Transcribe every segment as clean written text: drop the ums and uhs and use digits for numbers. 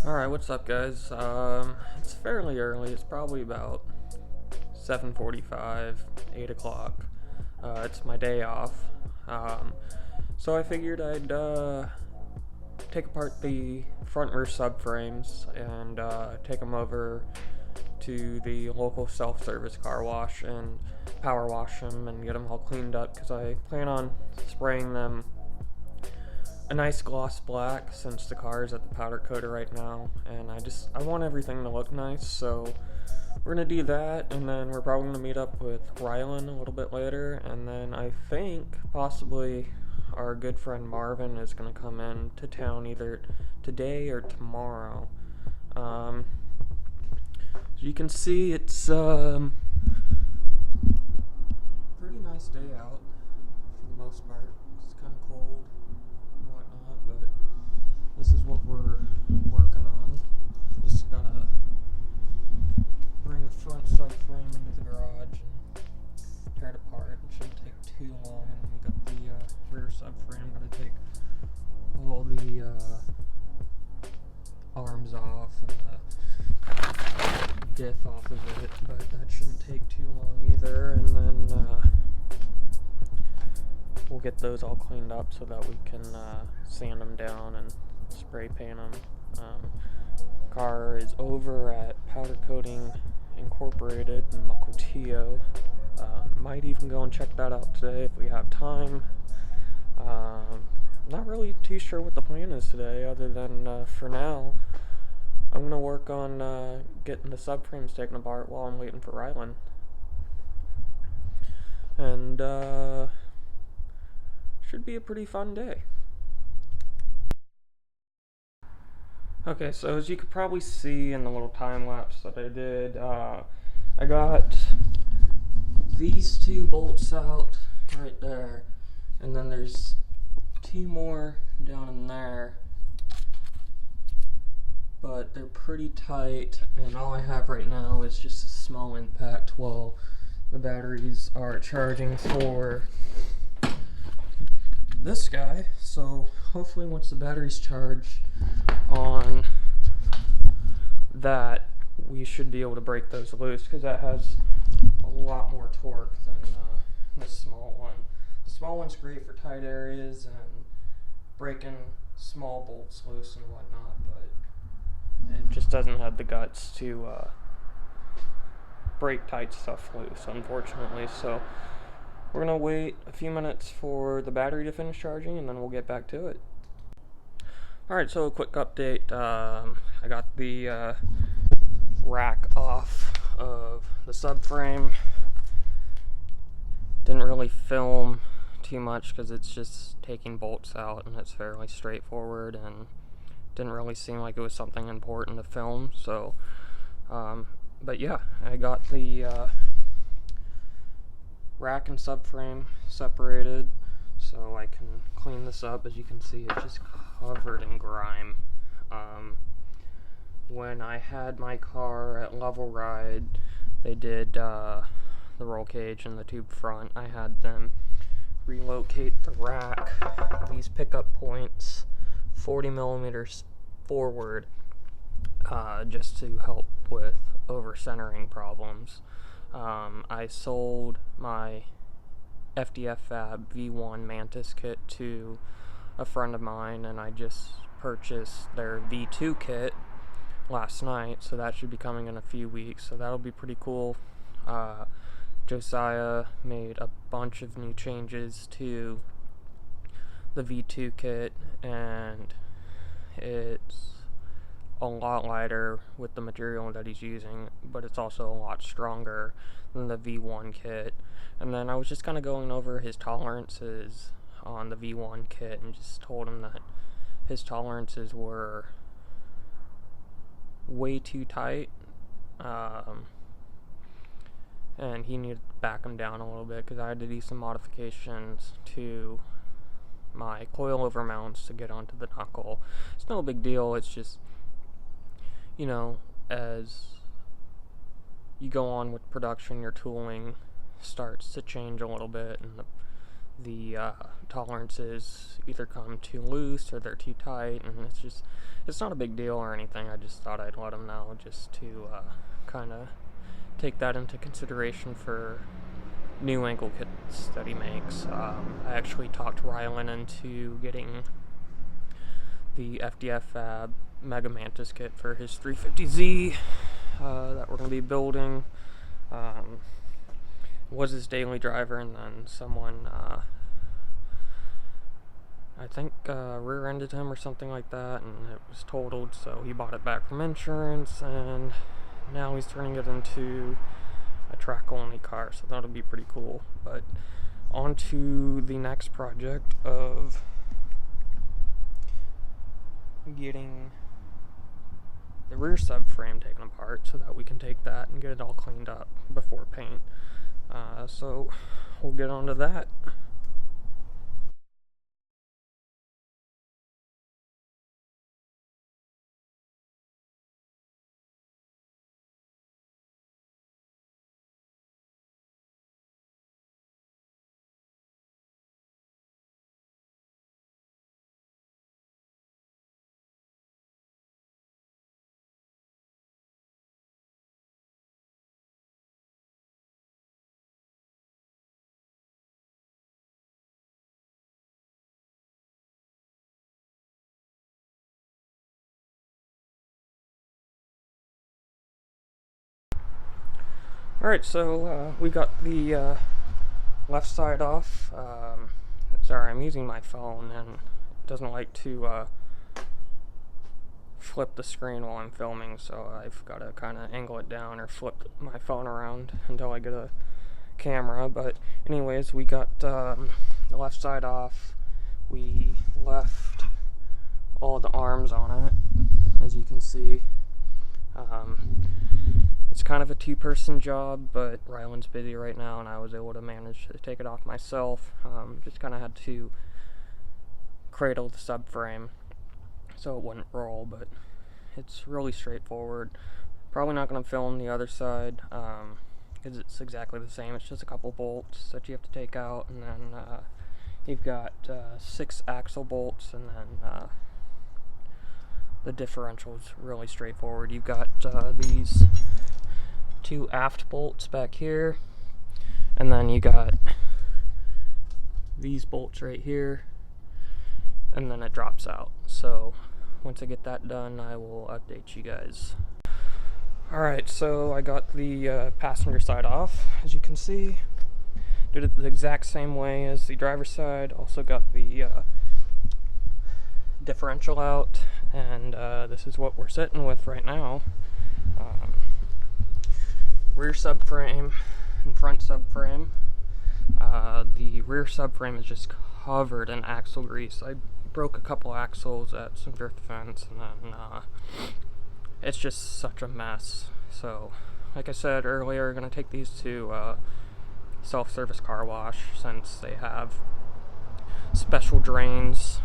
Alright, what's up guys? It's fairly early, it's probably about 7:45, 8 o'clock. It's my day off. So I figured I'd take apart the front rear subframes and take them over to the local self-service car wash and power wash them and get them all cleaned up, because I plan on spraying them a nice gloss black since the car is at the powder coater right now, and I want everything to look nice, so we're gonna do that, and then we're probably gonna meet up with Rylan a little bit later, and then I think possibly our good friend Marvin is gonna come in to town either today or tomorrow. As you can see, it's pretty nice day out for the most part. It's kind of cold and whatnot, but this is what we're working on. Just gotta bring the front subframe into the garage and tear it apart. It shouldn't take too long. And then we got the rear subframe. Gotta take all the arms off and the diff off of it, but that shouldn't take too long either. And then we'll get those all cleaned up so that we can sand them down and spray paint them. Car is over at Powder Coating Incorporated in Mukilteo. Might even go and check that out today if we have time. Not really too sure what the plan is today, other than for now I'm gonna work on getting the subframes taken apart while I'm waiting for Rylan. And should be a pretty fun day. Okay, so as you could probably see in the little time lapse that I did, I got these two bolts out right there, and then there's two more down in there, but they're pretty tight, and all I have right now is just a small impact while the batteries are charging for this guy. So hopefully once the batteries charge on that, we should be able to break those loose, because that has a lot more torque than the small one. The small one's great for tight areas and breaking small bolts loose and whatnot, but it just doesn't have the guts to break tight stuff loose, unfortunately. So we're gonna wait a few minutes for the battery to finish charging, and then we'll get back to it. Alright, so a quick update. I got the rack off of the subframe. Didn't really film too much because it's just taking bolts out, and it's fairly straightforward, and didn't really seem like it was something important to film. So but yeah, I got the rack and subframe separated so I can clean this up. As you can see, it's just covered in grime. When I had my car at Level Ride, they did the roll cage and the tube front. I had them relocate the rack, these pickup points, 40 millimeters forward, just to help with over-centering problems. I sold my FDF Fab V1 Mantis kit to a friend of mine, and I just purchased their V2 kit last night, so that should be coming in a few weeks, so that'll be pretty cool. Josiah made a bunch of new changes to the V2 kit, and it's a lot lighter with the material that he's using, but it's also a lot stronger than the V1 kit. And then I was just kind of going over his tolerances on the V1 kit and just told him that his tolerances were way too tight, and he needed to back them down a little bit, because I had to do some modifications to my coilover mounts to get onto the knuckle. It's no big deal, it's just, you know, as you go on with production, your tooling starts to change a little bit, and the tolerances either come too loose or they're too tight, and it's not a big deal or anything. I just thought I'd let them know just to kind of take that into consideration for new ankle kits that he makes. I actually talked Rylan into getting the FDF Fab Mega Mantis kit for his 350Z that we're going to be building. Was his daily driver, and then someone I think rear-ended him or something like that, and it was totaled, so he bought it back from insurance, and now he's turning it into a track-only car, so that'll be pretty cool. But on to the next project of getting the rear subframe taken apart so that we can take that and get it all cleaned up before paint. So we'll get on to that. Alright, so we got the left side off. Sorry, I'm using my phone and it doesn't like to flip the screen while I'm filming, so I've got to kind of angle it down or flip my phone around until I get a camera. But anyways, we got the left side off. We left all the arms on it, as you can see. It's kind of a two-person job, but Rylan's busy right now, and I was able to manage to take it off myself. Just kind of had to cradle the subframe so it wouldn't roll, but it's really straightforward. Probably not going to film the other side, because it's exactly the same. It's just a couple bolts that you have to take out, and then you've got 6 axle bolts, and then the differential is really straightforward. You've got these 2 aft bolts back here, and then you got these bolts right here, and then it drops out. So once I get that done, I will update you guys. Alright, so I got the passenger side off, as you can see. Did it the exact same way as the driver's side. Also got the differential out, and this is what we're sitting with right now. Rear subframe and front subframe. The rear subframe is just covered in axle grease. I broke a couple axles at some drift events, and then it's just such a mess. So, like I said earlier, we're going to take these to self-service car wash, since they have special drains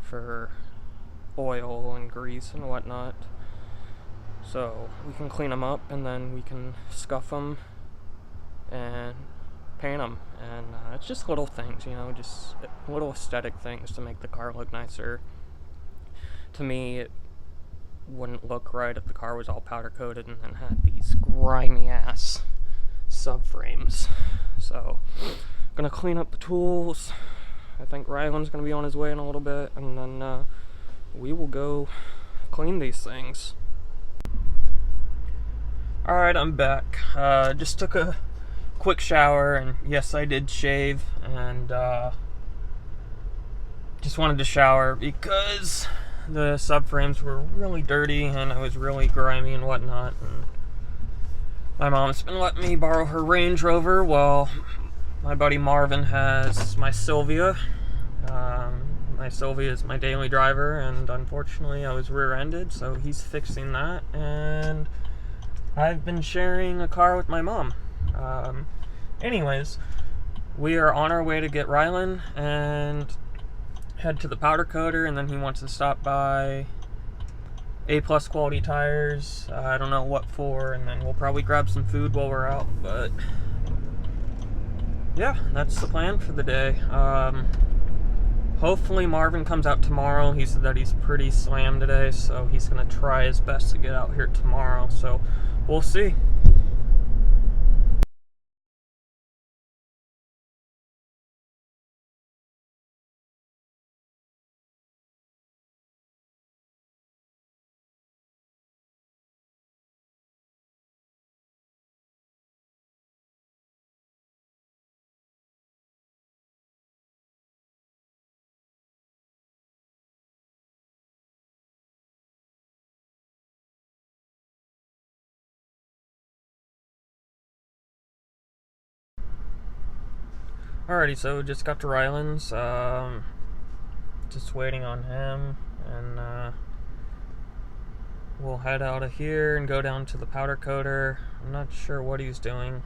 for oil and grease and whatnot. So we can clean them up, and then we can scuff them and paint them. And it's just little things, you know, just little aesthetic things to make the car look nicer. To me, it wouldn't look right if the car was all powder coated and then had these grimy ass subframes. So gonna clean up the tools. I think Rylan's gonna be on his way in a little bit, and then we will go clean these things. Alright, I'm back. Just took a quick shower, and yes, I did shave, and just wanted to shower because the subframes were really dirty and I was really grimy and whatnot. And my mom's been letting me borrow her Range Rover while my buddy Marvin has my Sylvia. My Sylvia is my daily driver, and unfortunately I was rear-ended, so he's fixing that, and I've been sharing a car with my mom. Anyways, we are on our way to get Rylan and head to the powder coater, and then he wants to stop by A+ quality tires. I don't know what for, and then we'll probably grab some food while we're out, but yeah, that's the plan for the day. Hopefully Marvin comes out tomorrow. He said that he's pretty slammed today, so he's gonna try his best to get out here tomorrow. So we'll see. Alrighty, so just got to Ryland's. Just waiting on him, and we'll head out of here and go down to the powder coater. I'm not sure what he's doing.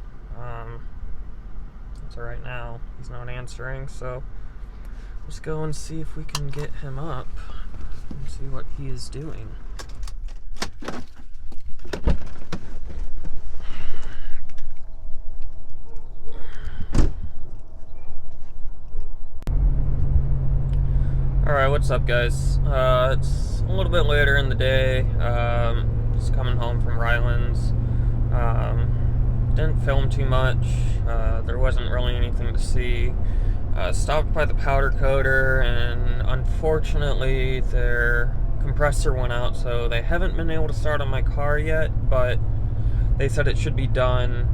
So right now he's not answering, so let's go and see if we can get him up and see what he is doing. Alright, what's up, guys? It's a little bit later in the day. Just coming home from Ryland's. Didn't film too much. There wasn't really anything to see. Stopped by the powder coater, and unfortunately their compressor went out, so they haven't been able to start on my car yet, but they said it should be done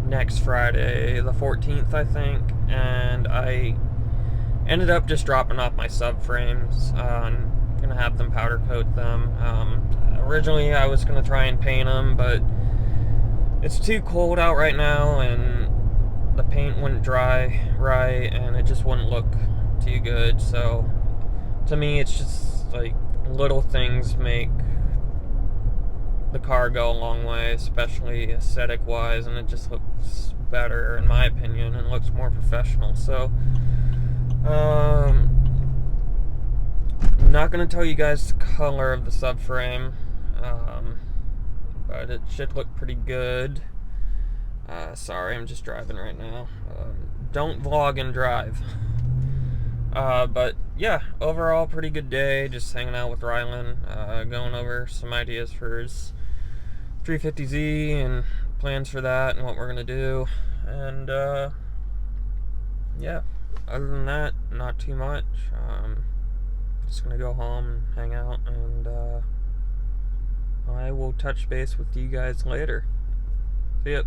next Friday, the 14th, I think, and I ended up just dropping off my subframes. I'm gonna have them powder coat them. Originally I was gonna try and paint them, but it's too cold out right now, and the paint wouldn't dry right, and it just wouldn't look too good. So to me, it's just like little things make the car go a long way, especially aesthetic wise, and it just looks better in my opinion and looks more professional. So I'm not going to tell you guys the color of the subframe, but it should look pretty good. Sorry, I'm just driving right now. Don't vlog and drive. But yeah, overall pretty good day, just hanging out with Ryland, going over some ideas for his 350Z and plans for that and what we're going to do. And yeah, other than that, not too much. Just gonna go home and hang out, and I will touch base with you guys later. See ya.